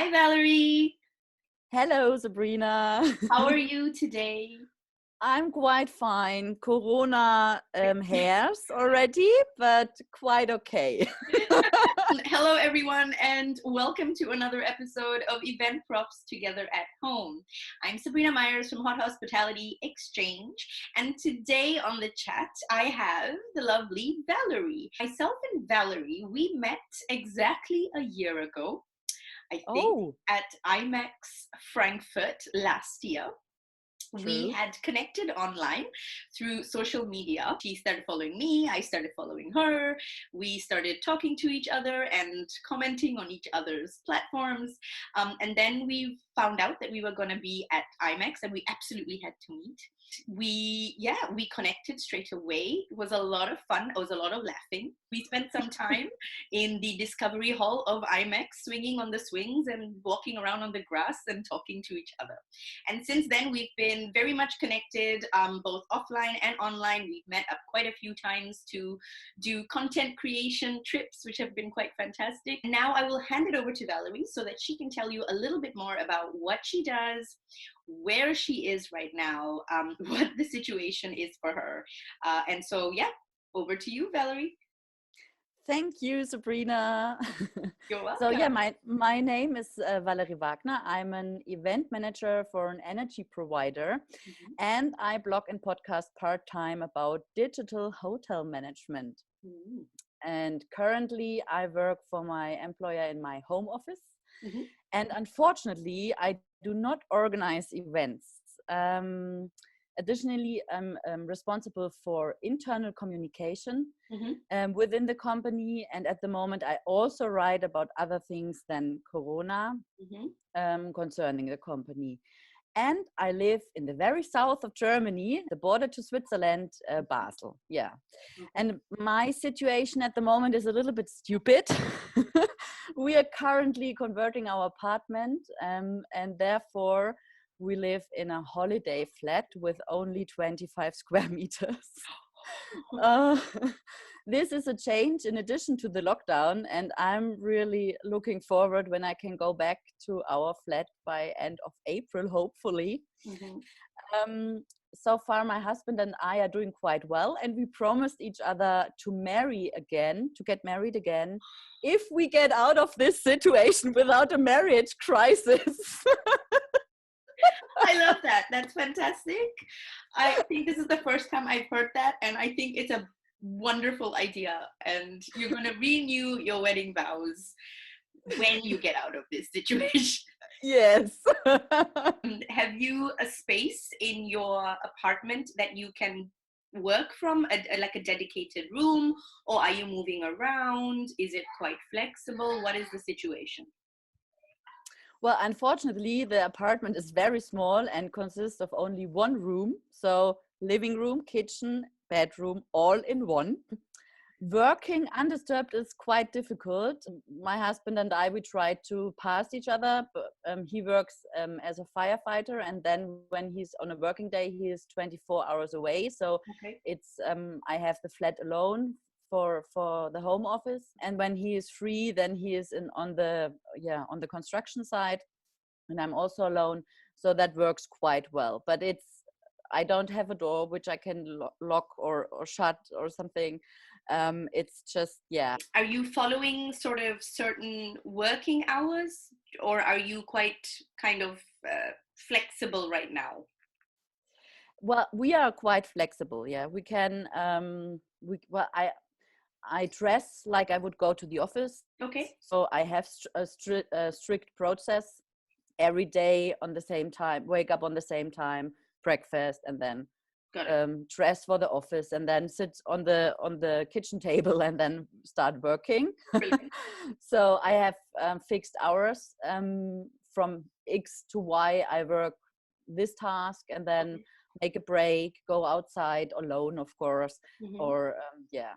Hi, Valerie. Hello, Sabrina. How are you today? I'm quite fine. Corona hairs already, but quite okay. Hello, everyone, and welcome to another episode of Eventprofs Together at Home. I'm Sabrina Myers from Hotelomotion Exchange, and today on the chat, I have the lovely Valerie. Myself and Valerie, we met exactly a year ago, I think, Oh, at IMAX Frankfurt last year. We true. had connected online through social media. She started following me, I started following her. We started talking to each other and commenting on each other's platforms. And then we found out that we were going to be at IMAX and we absolutely had to meet. We connected straight away. It was a lot of fun. It was a lot of laughing. We spent some time in the Discovery Hall of IMAX, swinging on the swings and walking around on the grass and talking to each other. And since then, we've been very much connected, both offline and online. We've met up quite a few times to do content creation trips, which have been quite fantastic. Now I will hand it over to Valerie so that she can tell you a little bit more about what she does, where she is right now, what the situation is for her. And so, yeah, over to you, Valerie. Thank you, Sabrina. You're So yeah, welcome. my name is Valerie Wagner. I'm an event manager for an energy provider, Mhm. and I blog and podcast part-time about digital hotel management. Mhm. And currently, I work for my employer in my home office. Mhm. And unfortunately, I do not organize events. Additionally, I'm responsible for internal communication Mhm. within the company. And at the moment, I also write about other things than Corona Mhm. concerning the company. And I live in the very south of Germany, the border to Switzerland, Basel. Yeah. Okay. And my situation at the moment is a little bit stupid. We are currently converting our apartment, and therefore we live in a holiday flat with only 25 square meters. Uh, this is a change in addition to the lockdown, and I'm really looking forward when I can go back to our flat by end of April, hopefully. Mhm. So far, my husband and I are doing quite well, and we promised each other to get married again, if we get out of this situation without a marriage crisis. I love that. That's fantastic. I think this is the first time I've heard that, and I think it's a wonderful idea. And you're going to renew your wedding vows when you get out of this situation. Yes. Have you a space in your apartment that you can work from, like a dedicated room, or are you moving around? Is it quite flexible? What is the situation? Well, unfortunately, the apartment is very small and consists of only one room. So, living room, kitchen, bedroom, all in one. Working undisturbed is quite difficult. My husband and I, we try to pass each other. But, he works as a firefighter, and then when he's on a working day, he is 24 hours away. So Okay. it's I have the flat alone for the home office, and when he is free, then he is on the construction side, and I'm also alone. So that works quite well. But I don't have a door which I can lock or shut or something. It's just, yeah. Are you following sort of certain working hours, or are you quite kind of flexible right now? Well, we are quite flexible. Yeah, we can. I dress like I would go to the office. Okay, So I have a strict process every day on the same time. Wake up on the same time, breakfast, and then got it. dress for the office, and then sit on the kitchen table and then start working. Brilliant. So I have fixed hours from X to Y. I work this task and then Okay. make a break, go outside alone, of course, Hmm. or yeah,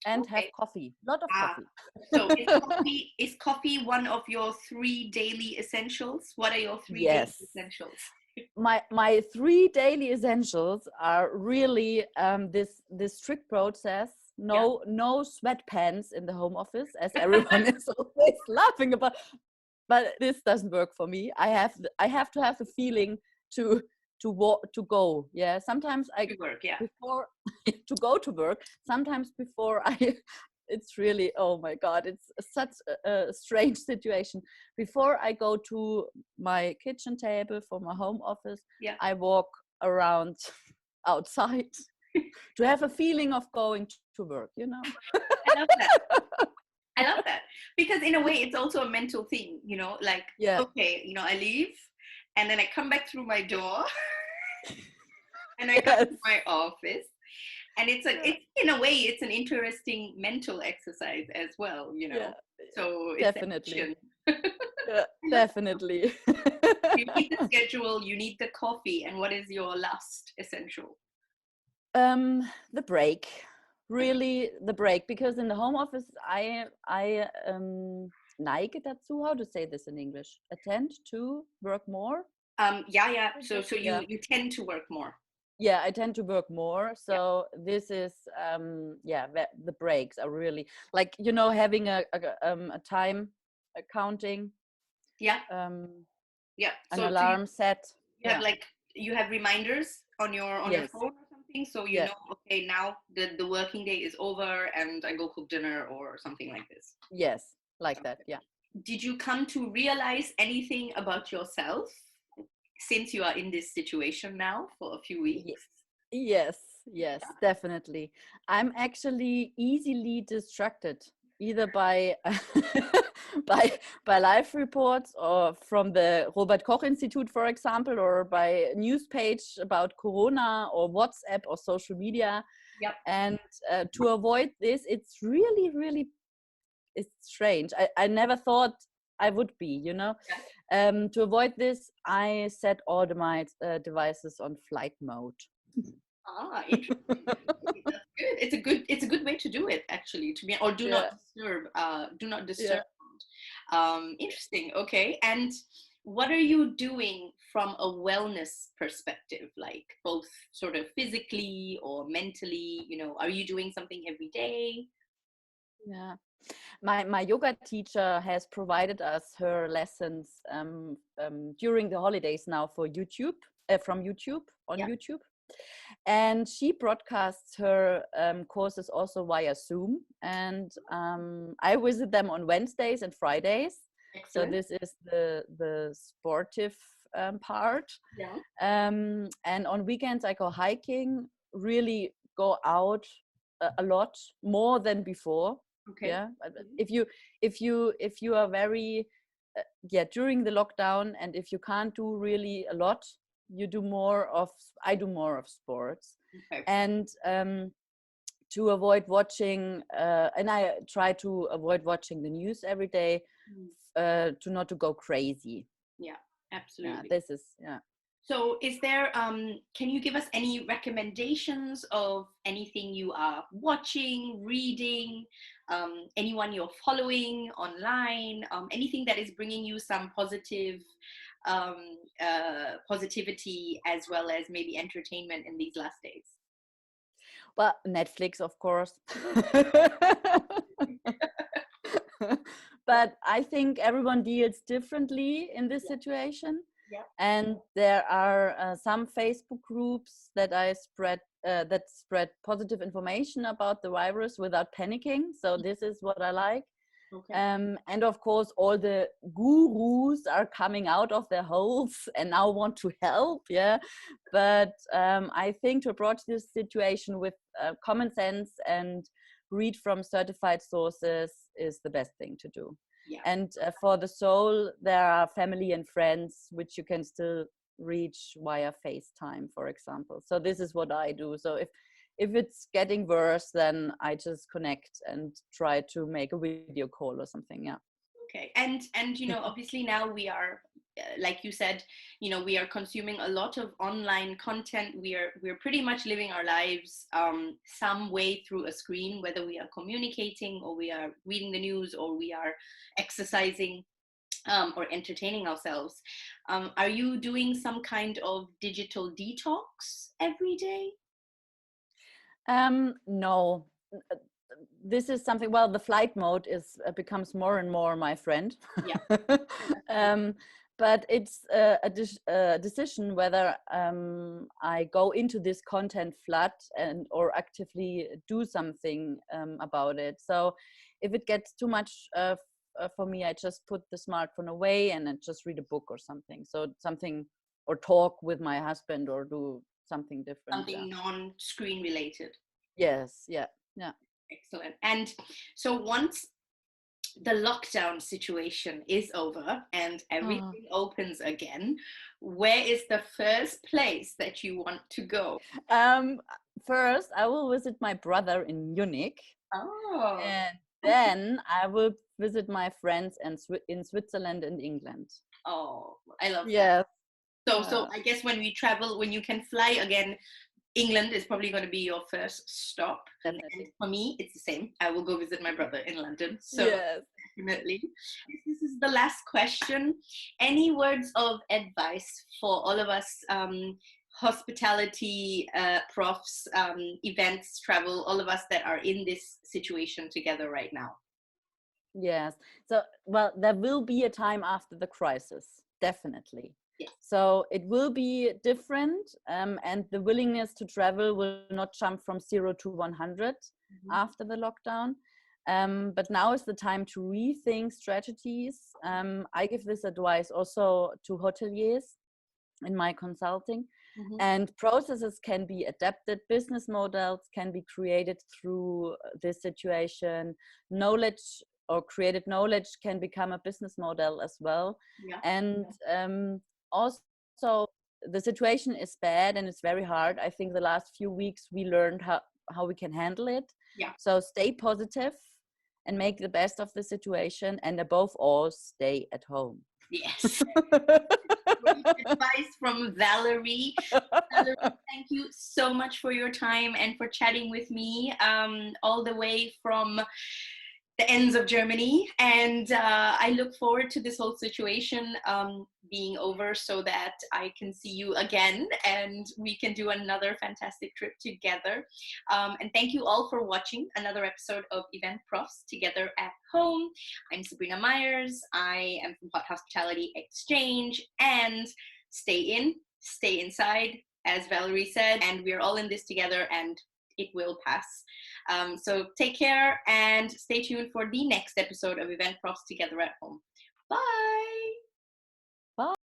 and have Okay. coffee. Lot of Ah, coffee. so is coffee one of your three daily essentials? What are your three daily Yes. essentials? My three daily essentials are really this strict process. Yeah. No sweatpants in the home office, as everyone is always laughing about. but this doesn't work for me. I have to have the feeling to walk, to go. Yeah, sometimes I To work, yeah. before to go to work. Sometimes before I, it's really, oh my God, it's such a strange situation. Before I go to my kitchen table for my home office, Yeah. I walk around outside to have a feeling of going to work. You know. I love that. I love that because in a way it's also a mental thing, you know, like, Yeah. okay, you know, I leave and then I come back through my door and I come Yes. to my office, and Yeah. it's in a way it's an interesting mental exercise as well, you know. Yeah. So it's the Definitely. action. Yeah, I love that. definitely. You need the schedule, you need the coffee, and what is your last essential? The break, really the break, because in the home office I neige dazu. How to say this in English? Attend to work more. Yeah, yeah. Is So it? so Yeah. you tend to work more. Yeah, I tend to work more. Yeah. So this is yeah, the breaks are really like, you know, having a time counting, Yeah. um, Yeah. an So alarm set. you have Yeah. like you have reminders on your Yes. phone or something, so you Yeah. know, okay, now the working day is over and I go cook dinner or something like this. Yes. Like that. Yeah. Did you come to realize anything about yourself since you are in this situation now for a few Ye- weeks? Yes, yes, definitely. I'm actually easily distracted, either by by live reports or from the Robert Koch Institute, for example, or by news page about Corona or WhatsApp or social media. Yep. And to avoid this, it's really, really, it's strange. I never thought I would be, you know. Yeah. To avoid this, I set all my devices on flight mode. Ah, interesting. Okay, that's good. It's a good way to do it actually. To be, or do not Yeah, disturb. Do not yeah. disturb. Interesting. Okay. And what are you doing from a wellness perspective, like both sort of physically or mentally? You know, are you doing something every day? Yeah, my yoga teacher has provided us her lessons during the holidays now for YouTube, from YouTube, on Yeah. YouTube, and she broadcasts her courses also via Zoom, and I visit them on Wednesdays and Fridays. So Excellent. this is the sportive part, Yeah. and on weekends I go hiking, really go out a lot more than before. Okay. Yeah, Mhm. if you are very yeah, during the lockdown, and if you can't do really a lot, you do more of, I do more of sports. Okay. And to avoid watching and I try to avoid watching the news every day, Mm. to not to go crazy. Yeah. Yeah, Absolutely. this is, yeah. So, is there, can you give us any recommendations of anything you are watching, reading, anyone you're following online, anything that is bringing you some um, positivity as well as maybe entertainment in these last days? Well, Netflix, of course. But I think everyone deals differently in this Yeah. situation. Yeah. And there are some Facebook groups that I spread that spread positive information about the virus without panicking. So this is what I like. Okay. And of course, all the gurus are coming out of their holes and now want to help. Yeah, but I think to approach this situation with common sense and read from certified sources is the best thing to do. Yeah. And for the soul, there are family and friends which you can still reach via FaceTime, for example. So this is what I do. So if it's getting worse, then I just connect and try to make a video call or something. Yeah. Okay. And you know, obviously now we are, like you said, you know, we are consuming a lot of online content. We're pretty much living our lives some way through a screen, whether we are communicating or we are reading the news or we are exercising, or entertaining ourselves. Are you doing some kind of digital detox every day? No, this is something, well, the flight mode is becomes more and more my friend. Yeah. But it's a decision whether I go into this content flood and or actively do something about it. So if it gets too much for me, I just put the smartphone away and I just read a book or something. So something, or talk with my husband or do something different. Something non-screen related. Yes. Yeah. Excellent. And so once the lockdown situation is over and everything opens again, where is the first place that you want to go? First, I will visit my brother in Munich. Oh, And then I will visit my friends in Switzerland and England. oh, I love that. Yes. So I guess when we travel, when you can fly again, England is probably going to be your first stop. Definitely. And for me, it's the same. I will go visit my brother in London. So yes. definitely. This is the last question. Any words of advice for all of us, hospitality profs, events, travel, all of us that are in this situation together right now? Yes. So, well, there will be a time after the crisis, definitely. Yes. So it will be different, and the willingness to travel will not jump from 0 to 100 after the lockdown. But now is the time to rethink strategies. I give this advice also to hoteliers in my consulting. And processes can be adapted, business models can be created through this situation, knowledge or created knowledge can become a business model as well. Yeah. And also the situation is bad and it's very hard. I think the last few weeks we learned how we can handle it. Yeah. So stay positive and make the best of the situation, and above all, stay at home. Yes. Great advice from Valerie. Valerie, thank you so much for your time and for chatting with me all the way from the ends of Germany. And I look forward to this whole situation being over so that I can see you again and we can do another fantastic trip together. And thank you all for watching another episode of Eventprofs Together at Home. I'm Sabrina Myers. I am from Hot Hospitality Exchange, and stay in, stay inside, as Valerie said, and we're all in this together and it will pass. So take care and stay tuned for the next episode of Eventprofs Together at Home. Bye.